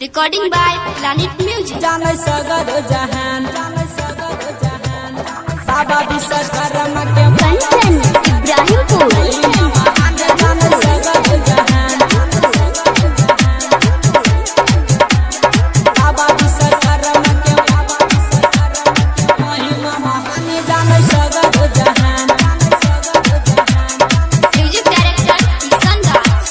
Recording by Planet Music. जाने सगर जहान बाबा विश्वकर्मा के कंचन इब्राहिमपुर जाने सगर जहान बाबा विश्वकर्मा के महिमा महान जाने सगर जहान म्यूजिक डायरेक्टर किशन दास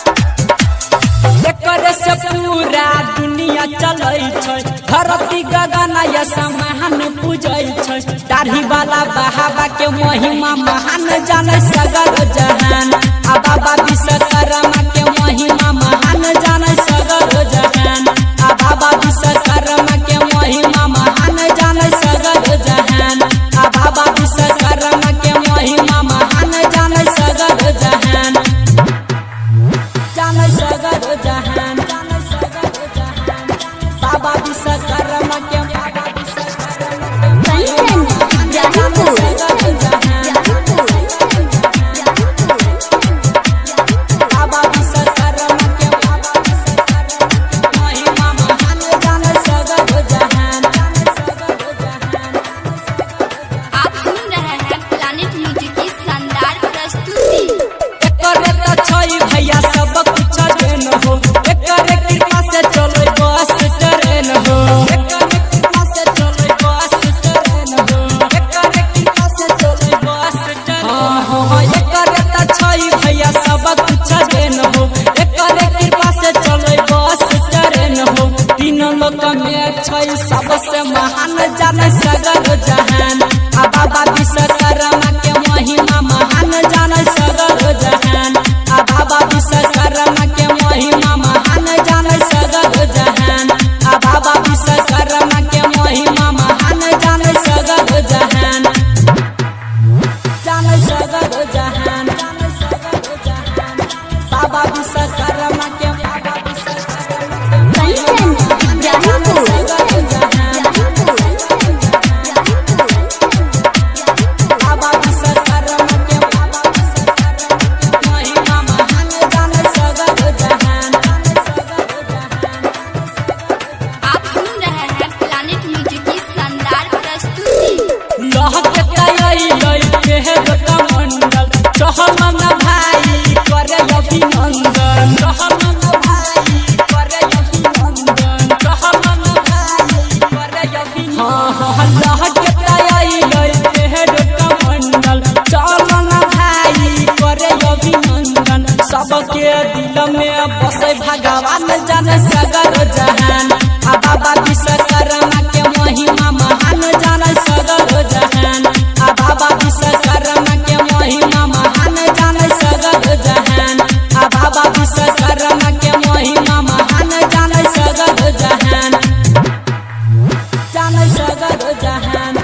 एकर से पूरा दुनिया चलै छै धरती गगन या समान पूजै छै दाढ़ी वाला बाबा के महिमा महान जाने सगर जहान आ बाबा विश्वकर्मा के महिमा महान जाने सगर जहान आ बाबा विश्वकर्मा के महिमा महान जाने सगर जहान आ बाबा विश्वकर्मा के महिमा महान जाने सगर जहान जाने सगर जहान बाबा विश्वकर्मा के कंचन इब्राहिमपुर बाबा विश्वकर्मा के महिमा महान जाने सगर जहान आप सुन रहे हैं प्लानिट म्यूजिक की शानदार प्रस्तुति। एकर त छै भैया सब कुछ देन हो एकर कृपा से चले बस ट्रेन हो एकर कृपा से चले बस ट्रेन हो एकर कृपा से चले बस ट्रेन हो एकर त छै भैया सब कुछ देन हो एकर कृपा से चले बस ट्रेन हो तीन लोक में छै सबसे महान जाने सगर जहान आ बाबा विश्वकर्मा के महिमा महान जाने सगर जहान आ बाबा विश्वकर्मा के महिमा महान जाने सगर जहान आ बाबा विश्वकर्मा के महिमा महान जाने सगर जहान जाने सगर जहान बाबा विश्वकर्मा के कंचन इब्राहिमपुर बाबा विश्वकर्मा के महिमा महान जाने सगर जहान आप सुन रहे हैं प्लानिट म्यूजिक की शानदार प्रस्तुति। लहक तई लई के मंडल चहलन भाई करे अभिनंदन चहलन भाई करे अभिनंदन चहलन भाई करे अभिनंदन लहक तई लई के मंडल चहलन भाई करे अभिनंदन सबके दिल में बसे भगवान जाने सगर जहान आ बाबा विश्वकर्मा के महिमा महान जाने सगर जहान आ बाबा विश्वकर्मा के महिमा महान जाने सगर जहान आ बाबा विश्वकर्मा के महिमा महान जाने सगर जहान जाने सगर जहान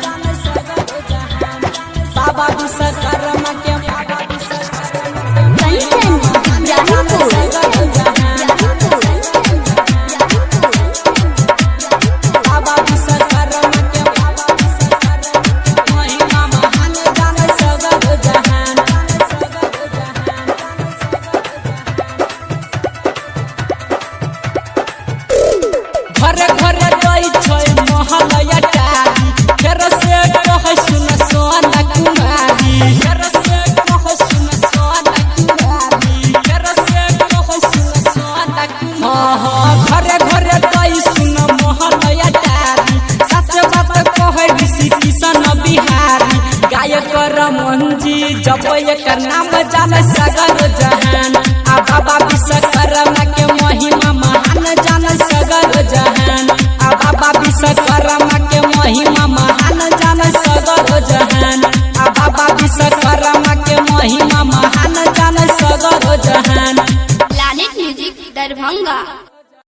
बाबा विश्वकर्मा के कंचन इब्राहिमपुर बाबा विश्वकर्मा के महिमा महान जाने सगर जहान घर घर गई छै महलया टारी फेर से कहै सुन सोना कुमारी फेर से कहै सुन सोना कुमारी फेर से कहै सुन सोना कुमारी घर घर गई सुन महलया टारी सच बात कहै ऋषि किशन बिहारी गायक रमनजी जब एकर नाम जाने सगर जहान आ बाबा विश्वकर्मा के महिमा महान जाने सगर जहान आ बाबा विश्वकर्मा